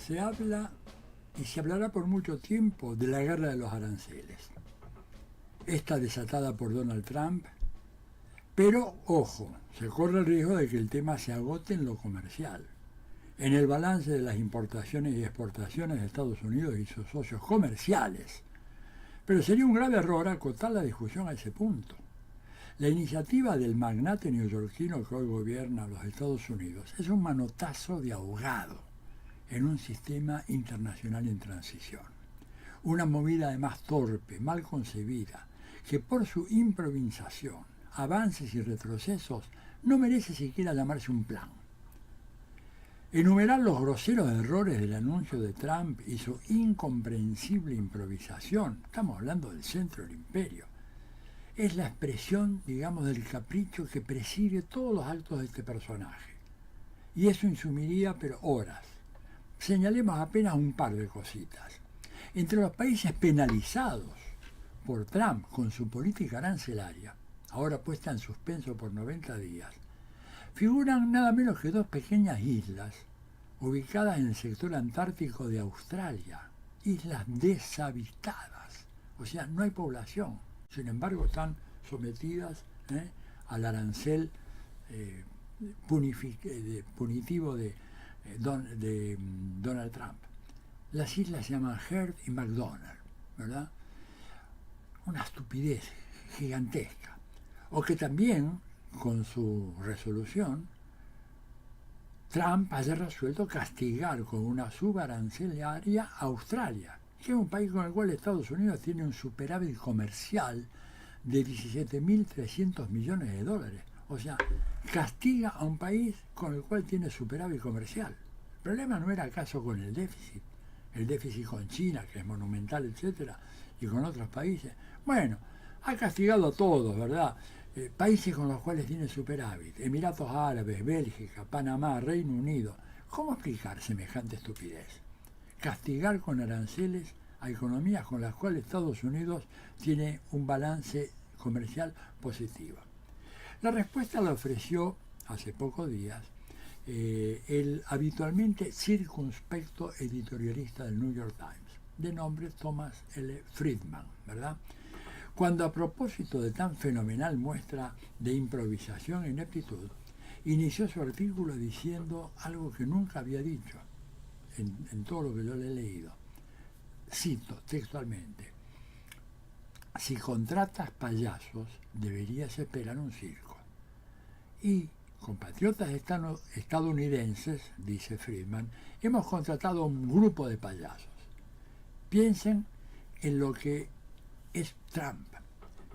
Se habla y se hablará por mucho tiempo de la guerra de los aranceles. Esta desatada por Donald Trump, pero ojo, se corre el riesgo de que el tema se agote en lo comercial. En el balance de las importaciones y exportaciones de Estados Unidos y sus socios comerciales. Pero sería un grave error acotar la discusión a ese punto. La iniciativa del magnate neoyorquino que hoy gobierna los Estados Unidos es un manotazo de ahogado en un sistema internacional en transición. Una movida además torpe, mal concebida, que por su improvisación, avances y retrocesos no merece siquiera llamarse un plan. Enumerar los groseros errores del anuncio de Trump y su incomprensible improvisación, estamos hablando del centro del imperio, es la expresión, digamos, del capricho que preside todos los actos de este personaje. Y eso insumiría, pero horas. Señalemos apenas un par de cositas. Entre los países penalizados por Trump con su política arancelaria, ahora puesta en suspenso por 90 días, figuran nada menos que dos pequeñas islas ubicadas en el sector antártico de Australia, islas deshabitadas, o sea, no hay población, sin embargo están sometidas al arancel punitivo de Donald Trump. Las islas se llaman Heard y McDonald, ¿verdad? Una estupidez gigantesca. O que también, con su resolución, Trump haya resuelto castigar con una subarancelaria a Australia, que es un país con el cual Estados Unidos tiene un superávit comercial de 17.300 millones de dólares. O sea, castiga a un país con el cual tiene superávit comercial. El problema no era acaso con el déficit con China, que es monumental, etcétera, y con otros países. Bueno, ha castigado a todos, ¿verdad? Países con los cuales tiene superávit, Emiratos Árabes, Bélgica, Panamá, Reino Unido. ¿Cómo explicar semejante estupidez? Castigar con aranceles a economías con las cuales Estados Unidos tiene un balance comercial positivo. La respuesta la ofreció hace pocos días el habitualmente circunspecto editorialista del New York Times, de nombre Thomas L. Friedman, ¿verdad? Cuando a propósito de tan fenomenal muestra de improvisación e ineptitud, inició su artículo diciendo algo que nunca había dicho en todo lo que yo le he leído. Cito textualmente: si contratas payasos, deberías esperar un circo. Y compatriotas estadounidenses, dice Friedman, hemos contratado un grupo de payasos. Piensen en lo que es Trump.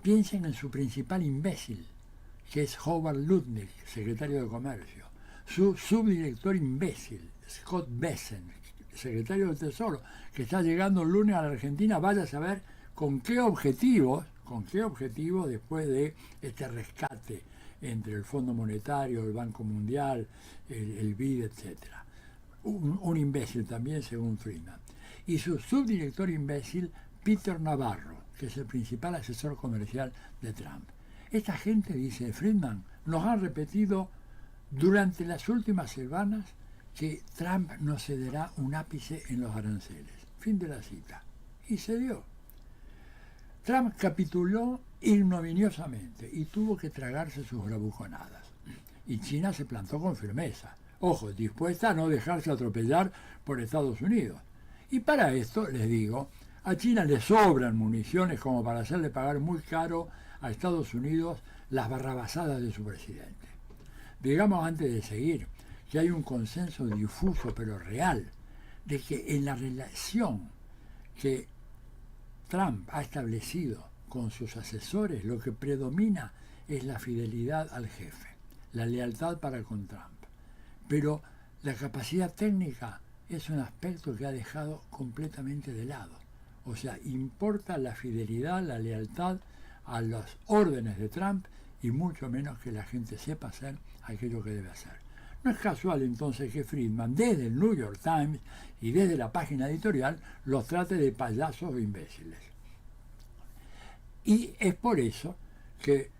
Piensen en su principal imbécil, que es Howard Lutnick, secretario de Comercio. Su subdirector imbécil, Scott Bessent, secretario del Tesoro, que está llegando el lunes a la Argentina, vaya a saber con qué objetivos después de este rescate entre el Fondo Monetario, el Banco Mundial, el BID, etc. Un imbécil también, según Friedman. Y su subdirector imbécil, Peter Navarro, que es el principal asesor comercial de Trump. Esta gente, dice Friedman, nos ha repetido durante las últimas semanas que Trump no cederá un ápice en los aranceles. Fin de la cita. Y cedió. Trump capituló ignominiosamente y tuvo que tragarse sus bravuconadas. Y China se plantó con firmeza. Ojo, dispuesta a no dejarse atropellar por Estados Unidos. Y para esto, les digo, a China le sobran municiones como para hacerle pagar muy caro a Estados Unidos las barrabasadas de su presidente. Digamos antes de seguir que hay un consenso difuso pero real de que en la relación que Trump ha establecido con sus asesores lo que predomina es la fidelidad al jefe, la lealtad para con Trump. Pero la capacidad técnica es un aspecto que ha dejado completamente de lado. O sea, importa la fidelidad, la lealtad a las órdenes de Trump y mucho menos que la gente sepa hacer aquello que debe hacer. No es casual entonces que Friedman, desde el New York Times y desde la página editorial, los trate de payasos o imbéciles. Y es por eso que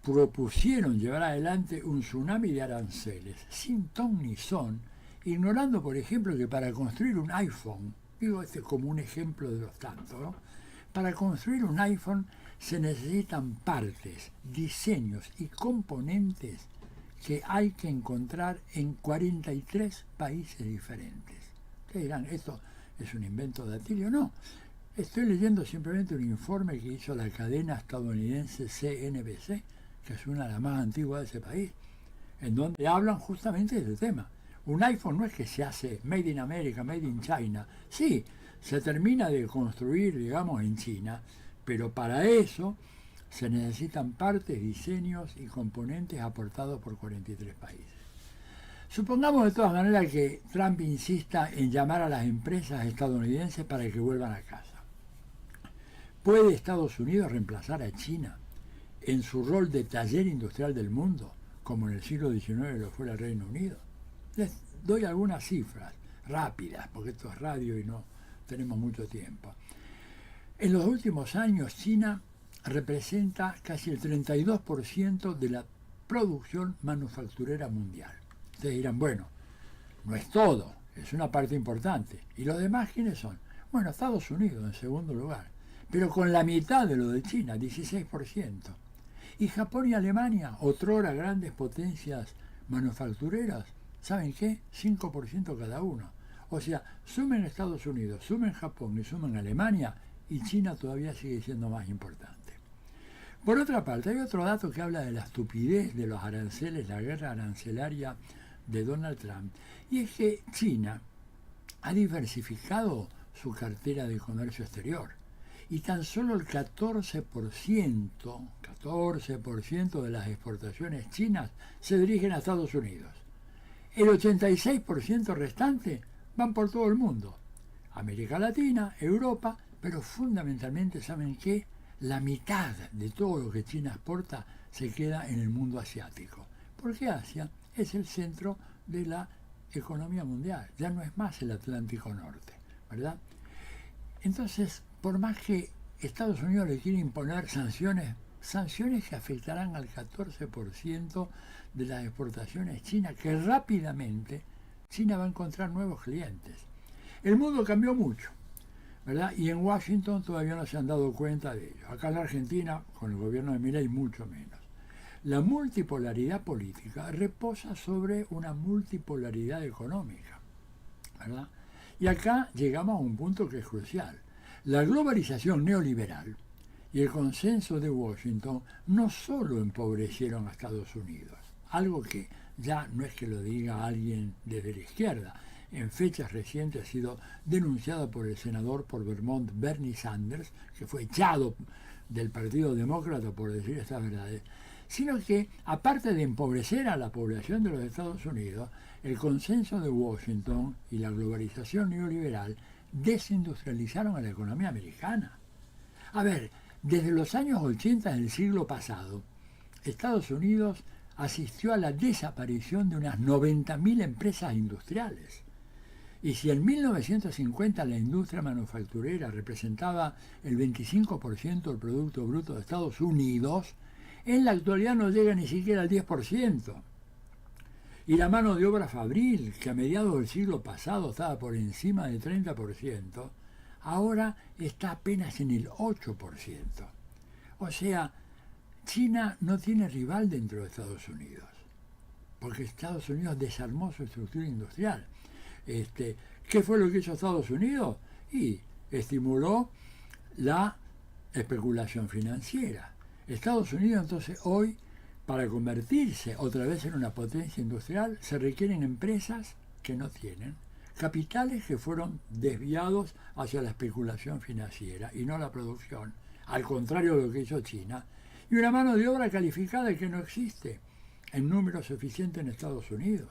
propusieron llevar adelante un tsunami de aranceles sin ton ni son ignorando, por ejemplo, que para construir un iPhone, digo este como un ejemplo de los tantos, ¿no? Para construir un iPhone se necesitan partes, diseños y componentes que hay que encontrar en 43 países diferentes. Ustedes dirán, ¿esto es un invento de Atilio? No. Estoy leyendo simplemente un informe que hizo la cadena estadounidense CNBC, que es una de las más antiguas de ese país, en donde hablan justamente de este tema. Un iPhone no es que se hace Made in America, Made in China. Sí, se termina de construir, digamos, en China, pero para eso se necesitan partes, diseños y componentes aportados por 43 países. Supongamos de todas maneras que Trump insista en llamar a las empresas estadounidenses para que vuelvan a casa. ¿Puede Estados Unidos reemplazar a China en su rol de taller industrial del mundo, como en el siglo XIX lo fue el Reino Unido? Les doy algunas cifras rápidas, porque esto es radio y no tenemos mucho tiempo. En los últimos años, China representa casi el 32% de la producción manufacturera mundial. Ustedes dirán, bueno, no es todo, es una parte importante. ¿Y los demás quiénes son? Bueno, Estados Unidos en segundo lugar, pero con la mitad de lo de China, 16%. Y Japón y Alemania, otrora grandes potencias manufactureras, ¿saben qué? 5% cada uno. O sea, sumen Estados Unidos, sumen Japón y sumen Alemania, y China todavía sigue siendo más importante. Por otra parte, hay otro dato que habla de la estupidez de los aranceles, la guerra arancelaria de Donald Trump, y es que China ha diversificado su cartera de comercio exterior, y tan solo el 14% de las exportaciones chinas se dirigen a Estados Unidos. El 86% restante van por todo el mundo, América Latina, Europa, pero fundamentalmente, ¿saben qué? La mitad de todo lo que China exporta se queda en el mundo asiático, porque Asia es el centro de la economía mundial, ya no es más el Atlántico Norte, ¿verdad? Entonces, por más que Estados Unidos le quiere imponer sanciones que afectarán al 14% de las exportaciones chinas, que rápidamente China va a encontrar nuevos clientes. El mundo cambió mucho, ¿verdad? Y en Washington todavía no se han dado cuenta de ello. Acá en la Argentina, con el gobierno de Milei, mucho menos. La multipolaridad política reposa sobre una multipolaridad económica, ¿verdad? Y acá llegamos a un punto que es crucial. La globalización neoliberal y el consenso de Washington no solo empobrecieron a Estados Unidos, algo que ya no es que lo diga alguien desde la izquierda. En fechas recientes ha sido denunciado por el senador por Vermont Bernie Sanders, que fue echado del Partido Demócrata por decir estas verdades, sino que, aparte de empobrecer a la población de los Estados Unidos, el consenso de Washington y la globalización neoliberal desindustrializaron a la economía americana. A ver, desde los años 80 del siglo pasado, Estados Unidos asistió a la desaparición de unas 90.000 empresas industriales. Y si en 1950 la industria manufacturera representaba el 25% del Producto Bruto de Estados Unidos, en la actualidad no llega ni siquiera al 10%. Y la mano de obra fabril, que a mediados del siglo pasado estaba por encima del 30%, ahora está apenas en el 8%. O sea, China no tiene rival dentro de Estados Unidos, porque Estados Unidos desarmó su estructura industrial. ¿Qué fue lo que hizo Estados Unidos? Y estimuló la especulación financiera. Estados Unidos entonces hoy, para convertirse otra vez en una potencia industrial, se requieren empresas que no tienen, capitales que fueron desviados hacia la especulación financiera y no la producción, al contrario de lo que hizo China, y una mano de obra calificada que no existe en número suficiente en Estados Unidos.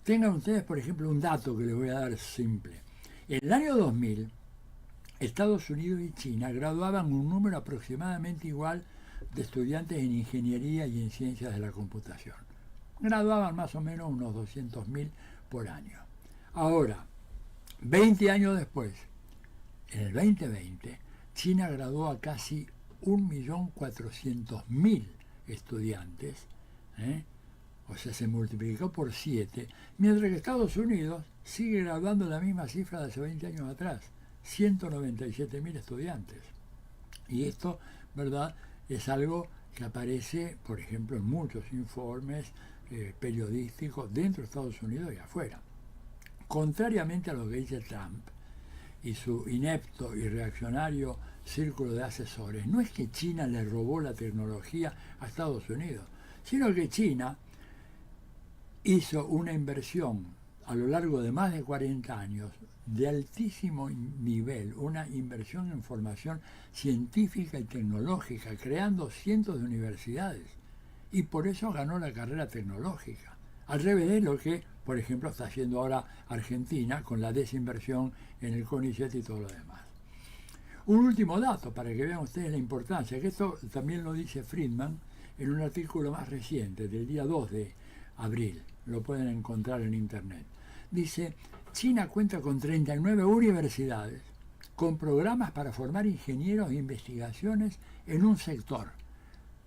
Tengan ustedes, por ejemplo, un dato que les voy a dar simple. En el año 2000, Estados Unidos y China graduaban un número aproximadamente igual de estudiantes en ingeniería y en ciencias de la computación. Graduaban más o menos unos 200.000 por año. Ahora, 20 años después, en el 2020, China graduó a casi 1.400.000 estudiantes, o sea, se multiplicó por 7, mientras que Estados Unidos sigue graduando la misma cifra de hace 20 años atrás, 197.000 estudiantes. Y esto, ¿verdad?, es algo que aparece, por ejemplo, en muchos informes periodísticos dentro de Estados Unidos y afuera. Contrariamente a lo que dice Trump y su inepto y reaccionario círculo de asesores, no es que China le robó la tecnología a Estados Unidos, sino que China hizo una inversión a lo largo de más de 40 años de altísimo nivel, una inversión en formación científica y tecnológica, creando cientos de universidades, y por eso ganó la carrera tecnológica, al revés de lo que, por ejemplo, está haciendo ahora Argentina con la desinversión en el CONICET y todo lo demás. Un último dato para que vean ustedes la importancia, que esto también lo dice Friedman en un artículo más reciente, del día 2 de abril, lo pueden encontrar en internet. Dice, China cuenta con 39 universidades, con programas para formar ingenieros e investigaciones en un sector,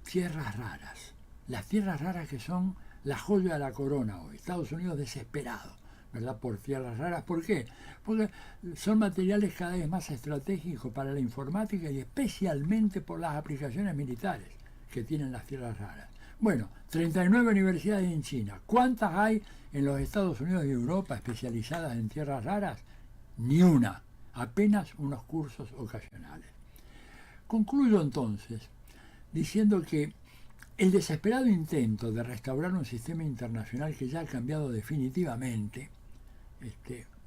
tierras raras. Las tierras raras que son la joya de la corona hoy. Estados Unidos desesperado, ¿verdad?, por tierras raras. ¿Por qué? Porque son materiales cada vez más estratégicos para la informática y especialmente por las aplicaciones militares que tienen las tierras raras. Bueno, 39 universidades en China. ¿Cuántas hay en los Estados Unidos y Europa especializadas en tierras raras? Ni una. Apenas unos cursos ocasionales. Concluyo entonces diciendo que el desesperado intento de restaurar un sistema internacional que ya ha cambiado definitivamente,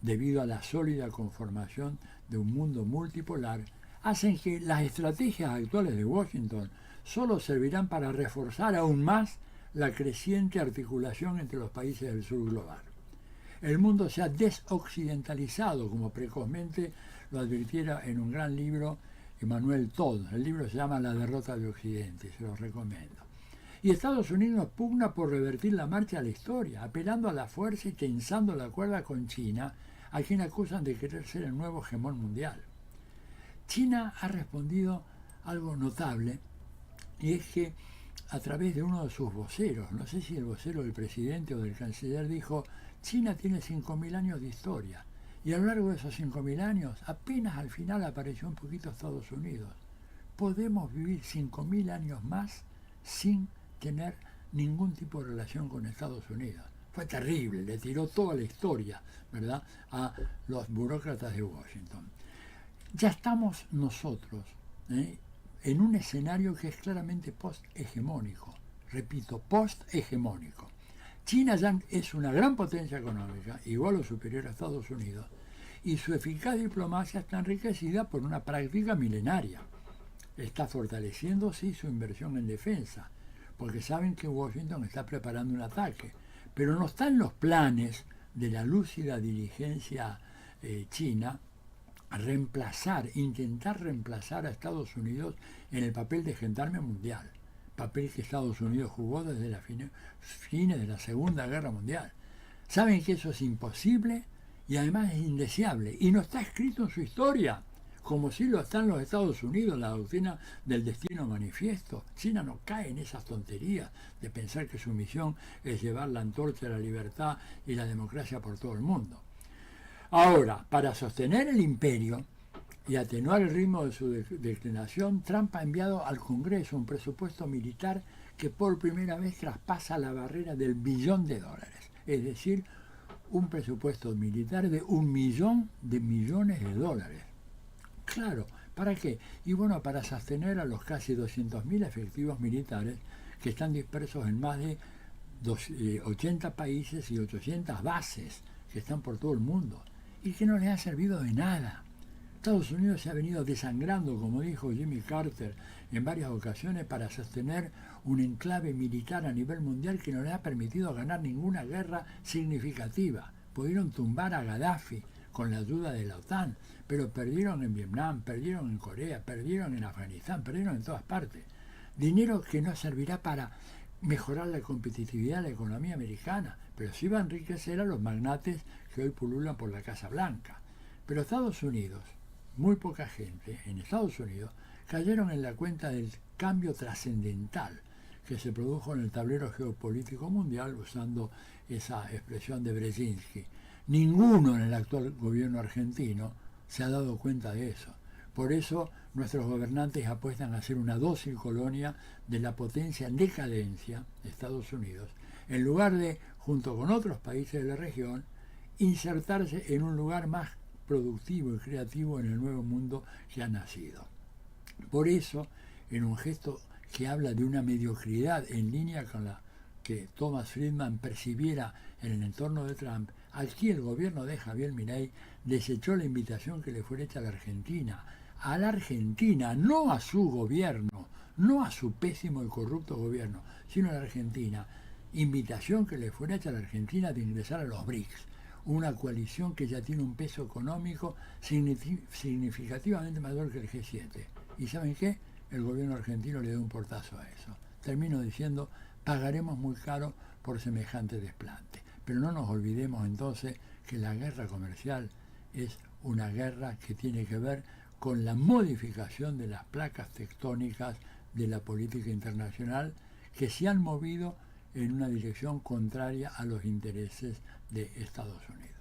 debido a la sólida conformación de un mundo multipolar, hacen que las estrategias actuales de Washington solo servirán para reforzar aún más la creciente articulación entre los países del sur global. El mundo se ha desoccidentalizado, como precozmente lo advirtiera en un gran libro Emmanuel Todd. El libro se llama La derrota de Occidente, se los recomiendo. Y Estados Unidos pugna por revertir la marcha de la historia, apelando a la fuerza y tensando la cuerda con China, a quien acusan de querer ser el nuevo hegemón mundial. China ha respondido algo notable, y es que a través de uno de sus voceros, no sé si el vocero del presidente o del canciller, dijo, China tiene 5.000 años de historia, y a lo largo de esos 5.000 años apenas al final apareció un poquito Estados Unidos. Podemos vivir 5.000 años más sin tener ningún tipo de relación con Estados Unidos. Fue terrible, le tiró toda la historia, ¿verdad?, a los burócratas de Washington. Ya estamos nosotros en un escenario que es claramente post-hegemónico. Repito, post-hegemónico. China ya es una gran potencia económica, igual o superior a Estados Unidos, y su eficaz diplomacia está enriquecida por una práctica milenaria. Está fortaleciendo, sí, su inversión en defensa, porque saben que Washington está preparando un ataque, pero no está en los planes de la lúcida dirigencia china intentar reemplazar a Estados Unidos en el papel de gendarme mundial, papel que Estados Unidos jugó desde los fines de la Segunda Guerra Mundial. Saben que eso es imposible y además es indeseable, y no está escrito en su historia, como si lo están los Estados Unidos, la doctrina del destino manifiesto. China no cae en esas tonterías de pensar que su misión es llevar la antorcha de la libertad y la democracia por todo el mundo. Ahora, para sostener el imperio y atenuar el ritmo de su declinación, Trump ha enviado al Congreso un presupuesto militar que por primera vez traspasa la barrera del $1 billón, es decir, un presupuesto militar de $1 billón. Claro, ¿para qué? Y bueno, para sostener a los casi 200.000 efectivos militares que están dispersos en más de 80 países y 800 bases que están por todo el mundo y que no les ha servido de nada. Estados Unidos se ha venido desangrando, como dijo Jimmy Carter en varias ocasiones, para sostener un enclave militar a nivel mundial que no les ha permitido ganar ninguna guerra significativa. Pudieron tumbar a Gaddafi con la ayuda de la OTAN, pero perdieron en Vietnam, perdieron en Corea, perdieron en Afganistán, perdieron en todas partes. Dinero que no servirá para mejorar la competitividad de la economía americana, pero sí va a enriquecer a los magnates que hoy pululan por la Casa Blanca. Pero Estados Unidos, muy poca gente en Estados Unidos, cayeron en la cuenta del cambio trascendental que se produjo en el tablero geopolítico mundial, usando esa expresión de Brzezinski. Ninguno en el actual gobierno argentino se ha dado cuenta de eso. Por eso nuestros gobernantes apuestan a ser una dócil colonia de la potencia en decadencia, Estados Unidos, en lugar de, junto con otros países de la región, insertarse en un lugar más productivo y creativo en el nuevo mundo que ha nacido. Por eso, en un gesto que habla de una mediocridad en línea con la que Thomas Friedman percibiera en el entorno de Trump, aquí el gobierno de Javier Milei desechó la invitación que le fuera hecha a la Argentina, no a su gobierno, no a su pésimo y corrupto gobierno, sino a la Argentina, invitación que le fuera hecha a la Argentina de ingresar a los BRICS, una coalición que ya tiene un peso económico significativamente mayor que el G7. ¿Y saben qué? El gobierno argentino le da un portazo a eso. Termino diciendo, pagaremos muy caro por semejante desplante. Pero no nos olvidemos entonces que la guerra comercial es una guerra que tiene que ver con la modificación de las placas tectónicas de la política internacional que se han movido en una dirección contraria a los intereses de Estados Unidos.